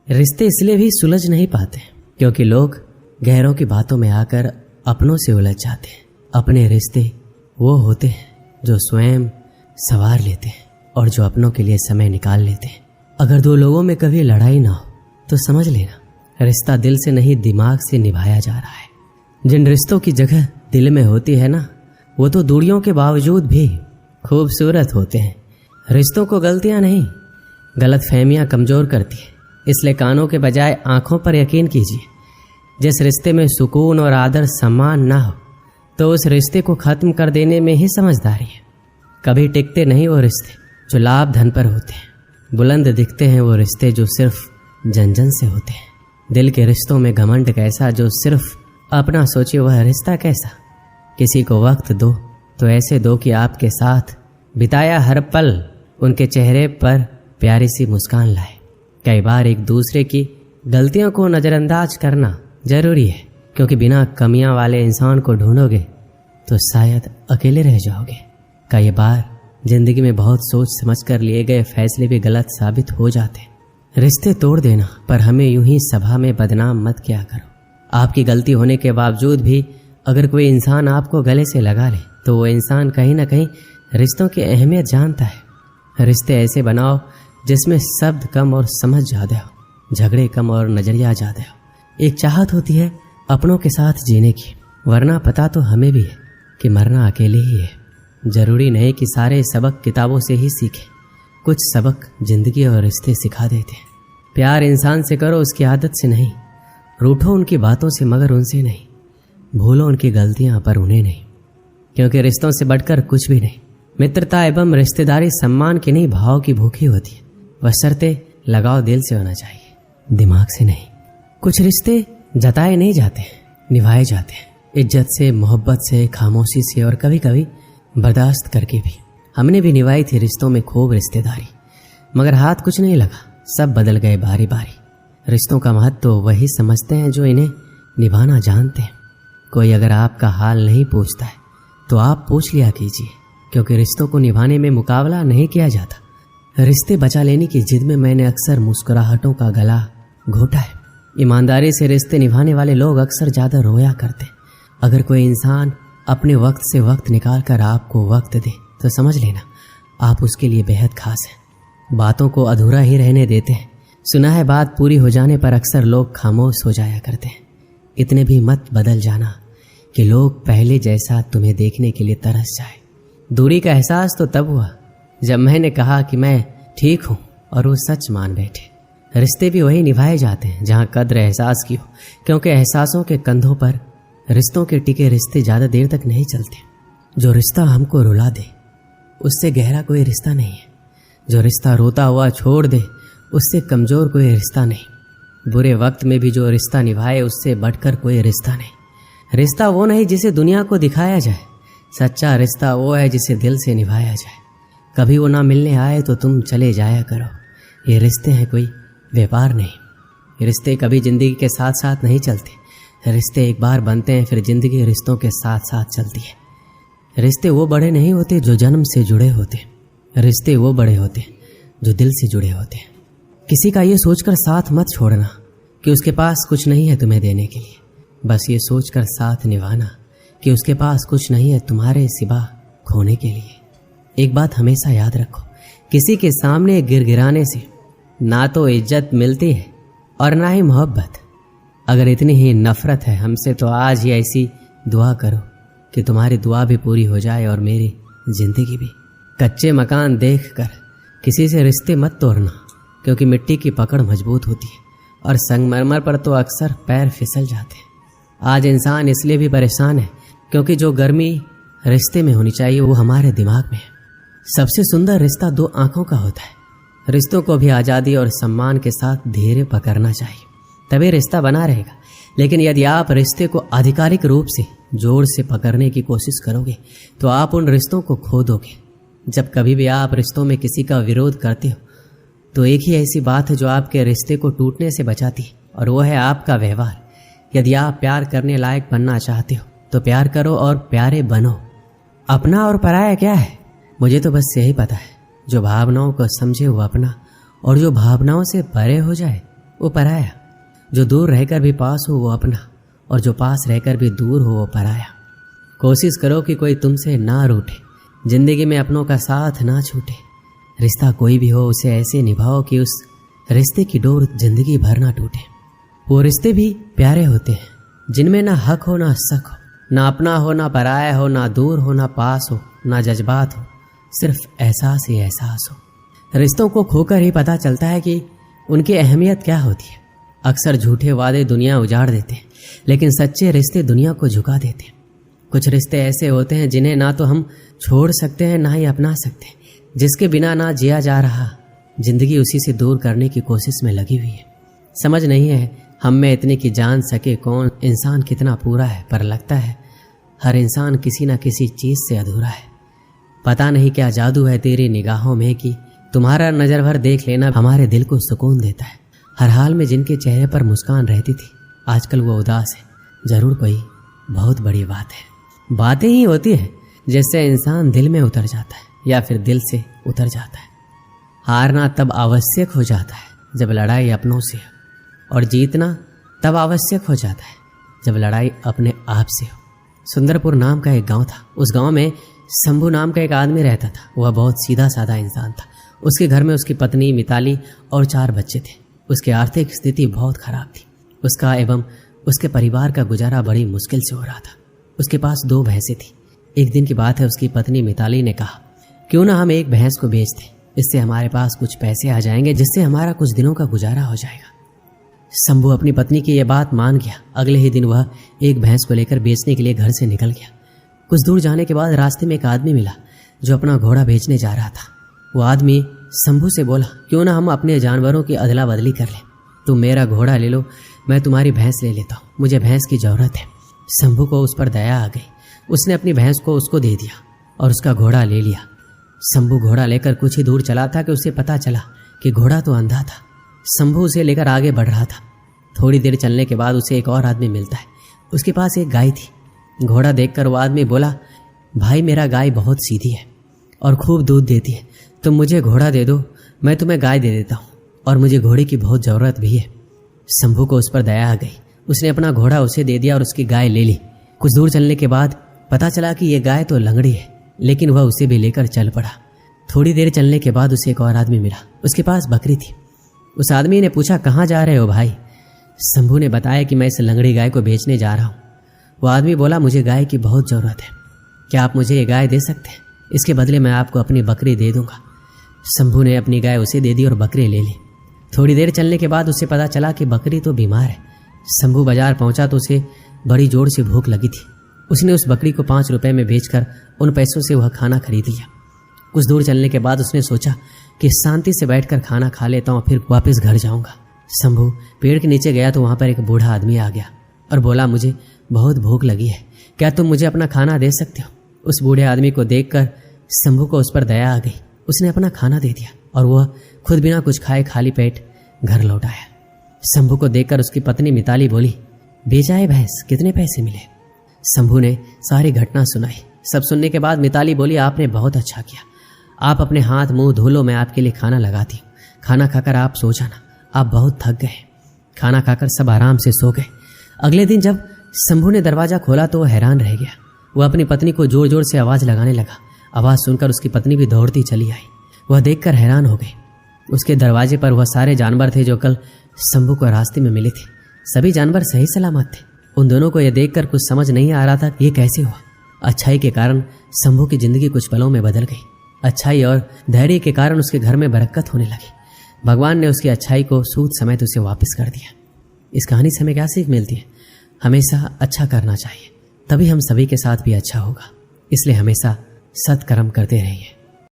रिश्ते इसलिए भी सुलझ नहीं पाते क्योंकि लोग गैरों की बातों में आकर अपनों से उलझ जाते हैं। अपने रिश्ते वो होते हैं जो स्वयं सवार लेते हैं और जो अपनों के लिए समय निकाल लेते हैं। अगर दो लोगों में कभी लड़ाई ना हो तो समझ लेना रिश्ता दिल से नहीं दिमाग से निभाया जा रहा है। जिन रिश्तों की जगह दिल में होती है ना, वो तो दूरियों के बावजूद भी खूबसूरत होते हैं। रिश्तों को गलतियां नहीं, गलतफहमियां कमजोर करती है। इसलिए कानों के बजाय आंखों पर यकीन कीजिए। जिस रिश्ते में सुकून और आदर सम्मान ना हो तो उस रिश्ते को खत्म कर देने में ही समझदारी है। कभी टिकते नहीं वो रिश्ते जो लाभ धन पर होते हैं। बुलंद दिखते हैं वो रिश्ते जो सिर्फ जन जन से होते हैं। दिल के रिश्तों में घमंड कैसा जो सिर्फ अपना सोचे, वह रिश्ता कैसा। किसी को वक्त दो तो ऐसे दो कि आपके साथ बिताया हर पल उनके चेहरे पर प्यारी सी मुस्कान लाए। कई बार एक दूसरे की गलतियों को नज़रअंदाज करना जरूरी है, क्योंकि बिना कमियां वाले इंसान को ढूंढोगे तो शायद अकेले रह जाओगे। कई बार जिंदगी में बहुत सोच समझ कर लिए गए फैसले भी गलत साबित हो जाते। रिश्ते तोड़ देना पर हमें यूं ही सभा में बदनाम मत किया करो। आपकी गलती होने के बावजूद भी अगर कोई इंसान आपको गले से लगा ले तो वो इंसान कहीं ना कहीं रिश्तों की अहमियत जानता है। रिश्ते ऐसे बनाओ जिसमें शब्द कम और समझ ज़्यादा हो, झगड़े कम और नजरिया ज़्यादा हो। एक चाहत होती है अपनों के साथ जीने की, वरना पता तो हमें भी है कि मरना अकेले ही है। जरूरी नहीं कि सारे सबक किताबों से ही सीखें, कुछ सबक जिंदगी और रिश्ते सिखा देते हैं। प्यार इंसान से करो उसकी आदत से नहीं, रूठो उनकी बातों से मगर उनसे नहीं, भूलो उनकी गलतियां पर उन्हें नहीं, क्योंकि रिश्तों से बढ़कर कुछ भी नहीं। मित्रता एवं रिश्तेदारी सम्मान की नहीं भाव की भूखी होती है। बशर्ते लगाव दिल से होना चाहिए, दिमाग से नहीं। कुछ रिश्ते जताए नहीं जाते, निभाए जाते हैं, इज्जत से, मोहब्बत से, खामोशी से और कभी कभी बर्दाश्त करके भी। हमने भी निभाई थी रिश्तों में खूब रिश्तेदारी, मगर हाथ कुछ नहीं लगा, सब बदल गए बारी बारी। रिश्तों का महत्व तो वही समझते हैं जो इन्हें निभाना जानते हैं। कोई अगर आपका हाल नहीं पूछता है तो आप पूछ लिया कीजिए, क्योंकि रिश्तों को निभाने में मुकाबला नहीं किया जाता। रिश्ते बचा लेने की जिद में मैंने अक्सर मुस्कुराहटों का गला घोटा है। ईमानदारी से रिश्ते निभाने वाले लोग अक्सर ज़्यादा रोया करते। अगर कोई इंसान अपने वक्त से वक्त निकाल कर आपको वक्त दे तो समझ लेना आप उसके लिए बेहद खास हैं। बातों को अधूरा ही रहने देते हैं। सुना है बात पूरी हो जाने पर अक्सर लोग खामोश हो जाया करते हैं। इतने भी मत बदल जाना कि लोग पहले जैसा तुम्हें देखने के लिए तरस जाए। दूरी का एहसास तो तब हुआ जब मैंने कहा कि मैं ठीक हूँ और वो सच मान बैठे। रिश्ते भी वही निभाए जाते हैं जहाँ कद्र एहसास की हो, क्योंकि एहसासों के कंधों पर रिश्तों के टिके रिश्ते ज़्यादा देर तक नहीं चलते। जो रिश्ता हमको रुला दे उससे गहरा कोई रिश्ता नहीं है। जो रिश्ता रोता हुआ छोड़ दे उससे कमज़ोर कोई रिश्ता नहीं। बुरे वक्त में भी जो रिश्ता निभाए उससे बढ़कर कोई रिश्ता नहीं। रिश्ता वो नहीं जिसे दुनिया को दिखाया जाए, सच्चा रिश्ता वो है जिसे दिल से निभाया जाए। कभी वो ना मिलने आए तो तुम चले जाया करो। ये रिश्ते हैं, कोई व्यापार नहीं। रिश्ते कभी जिंदगी के साथ साथ नहीं चलते। रिश्ते एक बार बनते हैं, फिर जिंदगी रिश्तों के साथ साथ चलती है। रिश्ते वो बड़े नहीं होते जो जन्म से जुड़े होते, रिश्ते वो बड़े होते जो दिल से जुड़े होते। किसी का ये सोचकर साथ मत छोड़ना कि उसके पास कुछ नहीं है तुम्हें देने के लिए। बस ये सोचकर साथ निभाना कि उसके पास कुछ नहीं है तुम्हारे सिवा खोने के लिए। एक बात हमेशा याद रखो, किसी के सामने गिड़गिड़ाने से ना तो इज्जत मिलती है और ना ही मोहब्बत। अगर इतनी ही नफरत है हमसे तो आज ही ऐसी दुआ करो कि तुम्हारी दुआ भी पूरी हो जाए और मेरी जिंदगी भी। कच्चे मकान देखकर किसी से रिश्ते मत तोड़ना, क्योंकि मिट्टी की पकड़ मजबूत होती है और संगमरमर पर तो अक्सर पैर फिसल जाते हैं। आज इंसान इसलिए भी परेशान है क्योंकि जो गर्मी रिश्ते में होनी चाहिए वो हमारे दिमाग में है। सबसे सुंदर रिश्ता दो आंखों का होता है। रिश्तों को भी आज़ादी और सम्मान के साथ धीरे पकड़ना चाहिए, तभी रिश्ता बना रहेगा। लेकिन यदि आप रिश्ते को आधिकारिक रूप से जोर से पकड़ने की कोशिश करोगे तो आप उन रिश्तों को खो दोगे। जब कभी भी आप रिश्तों में किसी का विरोध करते हो तो एक ही ऐसी बात है जो आपके रिश्ते को टूटने से बचाती है, और वो है आपका व्यवहार। यदि आप प्यार करने लायक बनना चाहते हो तो प्यार करो और प्यारे बनो। अपना और पराया क्या है, मुझे तो बस यही पता है। जो भावनाओं को समझे वो अपना, और जो भावनाओं से परे हो जाए वो पराया। जो दूर रहकर भी पास हो वो अपना, और जो पास रहकर भी दूर हो वो पराया। कोशिश करो कि कोई तुमसे ना रूठे, जिंदगी में अपनों का साथ ना छूटे। रिश्ता कोई भी हो उसे ऐसे निभाओ कि उस रिश्ते की डोर जिंदगी भर ना टूटे। वो रिश्ते भी प्यारे होते हैं जिनमें ना हक हो ना शक हो, ना अपना हो ना पराया हो, ना दूर हो ना पास हो, ना जज्बात हो, सिर्फ एहसास ही एहसास हो। रिश्तों को खोकर ही पता चलता है कि उनकी अहमियत क्या होती है। अक्सर झूठे वादे दुनिया उजाड़ देते हैं, लेकिन सच्चे रिश्ते दुनिया को झुका देते हैं। कुछ रिश्ते ऐसे होते हैं जिन्हें ना तो हम छोड़ सकते हैं ना ही अपना सकते, जिसके बिना ना जिया जा रहा, जिंदगी उसी से दूर करने की कोशिश में लगी हुई है। समझ नहीं है हम में इतने कि जान सके कौन इंसान कितना पूरा है, पर लगता है हर इंसान किसी न किसी चीज से अधूरा है। पता नहीं क्या जादू है तेरी निगाहों में कि तुम्हारा नजर भर देख लेना हमारे दिल को सुकून देता है। हर हाल में जिनके चेहरे पर मुस्कान रहती थी आजकल वो उदास है। जरूर कोई बहुत बड़ी बात है। बातें ही होती है जिससे इंसान दिल में उतर जाता है या फिर दिल से उतर जाता है। हारना तब आवश्यक हो जाता है जब लड़ाई अपनों से हो, और जीतना तब आवश्यक हो जाता है जब लड़ाई अपने आप से हो। सुंदरपुर नाम का एक गांव था। उस गांव में शंभू नाम का एक आदमी रहता था। वह बहुत सीधा साधा इंसान था। उसके घर में उसकी पत्नी मिताली और 4 बच्चे थे। उसकी आर्थिक स्थिति बहुत खराब थी। उसका एवं उसके परिवार का गुजारा बड़ी मुश्किल से हो रहा था। उसके पास 2 भैंसें थी। एक दिन की बात है, उसकी पत्नी मिताली ने कहा, क्यों ना हम एक भैंस को बेच दें, इससे हमारे पास कुछ पैसे आ जाएंगे जिससे हमारा कुछ दिनों का गुजारा हो जाएगा। शंभू अपनी पत्नी की यह बात मान गया। अगले ही दिन वह एक भैंस को लेकर बेचने के लिए घर से निकल गया। कुछ दूर जाने के बाद रास्ते में एक आदमी मिला जो अपना घोड़ा बेचने जा रहा था। वो आदमी शंभू से बोला, क्यों ना हम अपने जानवरों की अदला बदली कर लें। तुम मेरा घोड़ा ले लो, मैं तुम्हारी भैंस ले लेता हूँ, मुझे भैंस की जरूरत है। शंभू को उस पर दया आ गई। उसने अपनी भैंस को उसको दे दिया और उसका घोड़ा ले लिया। शंभू घोड़ा लेकर कुछ ही दूर चला था कि उसे पता चला कि घोड़ा तो अंधा था। शंभू उसे लेकर आगे बढ़ रहा था। थोड़ी देर चलने के बाद उसे एक और आदमी मिलता है। उसके पास एक गाय थी। घोड़ा देखकर वो आदमी बोला, भाई मेरा गाय बहुत सीधी है और खूब दूध देती है, तुम मुझे घोड़ा दे दो, मैं तुम्हें गाय दे देता हूँ, और मुझे घोड़े की बहुत ज़रूरत भी है। शंभू को उस पर दया आ गई। उसने अपना घोड़ा उसे दे दिया और उसकी गाय ले ली। कुछ दूर चलने के बाद पता चला कि यह गाय तो लंगड़ी है, लेकिन वह उसे भी लेकर चल पड़ा। थोड़ी देर चलने के बाद उसे एक और आदमी मिला। उसके पास बकरी थी। उस आदमी ने पूछा, कहाँ जा रहे हो भाई? शंभू ने बताया कि मैं इस लंगड़ी गाय को बेचने जा रहा हूँ। वो आदमी बोला, मुझे गाय की बहुत ज़रूरत है, क्या आप मुझे ये गाय दे सकते हैं? इसके बदले मैं आपको अपनी बकरी दे दूंगा। शंभू ने अपनी गाय उसे दे दी और बकरी ले ली। थोड़ी देर चलने के बाद उसे पता चला कि बकरी तो बीमार है। शंभू बाजार पहुंचा तो उसे बड़ी जोर से भूख लगी थी। उसने उस बकरी को 5 रुपए में बेचकर उन पैसों से वह खाना खरीद लिया। कुछ दूर चलने के बाद उसने सोचा कि शांति से बैठकर खाना खा लेता हूँ, फिर वापस घर जाऊंगा। शंभू पेड़ के नीचे गया तो वहां पर एक बूढ़ा आदमी आ गया और बोला, मुझे बहुत भूख लगी है, क्या तुम मुझे अपना खाना दे सकते हो? उस बूढ़े आदमी को देखकर शंभू को उस पर दया आ गई। उसने अपना खाना दे दिया और वह खुद बिना कुछ खाए खाली पेट घर लौट आया। शंभू को देखकर उसकी पत्नी मिताली बोली, बेचा है भैंस, कितने पैसे मिले? शंभू ने सारी घटना सुनाई। सब सुनने के बाद मिताली बोली, आपने बहुत अच्छा किया, आप अपने हाथ मुंह धो लो, मैं आपके लिए खाना लगाती हूँ। खाना खाकर आप सो जाना, आप बहुत थक गए। खाना खाकर सब आराम से सो गए। अगले दिन जब शंभू ने दरवाजा खोला तो वह हैरान रह गया। वह अपनी पत्नी को जोर जोर से आवाज लगाने लगा। आवाज सुनकर उसकी पत्नी भी दौड़ती चली आई। वह देखकर हैरान हो गई। उसके दरवाजे पर वह सारे जानवर थे जो कल शंभू को रास्ते में मिले थे। सभी जानवर सही सलामत थे। उन दोनों को यह देखकर कुछ समझ नहीं आ रहा था ये कैसे हुआ। अच्छाई के कारण शंभू की जिंदगी कुछ पलों में बदल गई। अच्छाई और धैर्य के कारण उसके घर में बरकत होने लगी। भगवान ने उसकी अच्छाई को सूद समेत उसे वापस कर दिया। इस कहानी से हमें क्या सीख मिलती है? हमेशा अच्छा करना चाहिए, तभी हम सभी के साथ भी अच्छा होगा। इसलिए हमेशा सत्कर्म करते रहिए।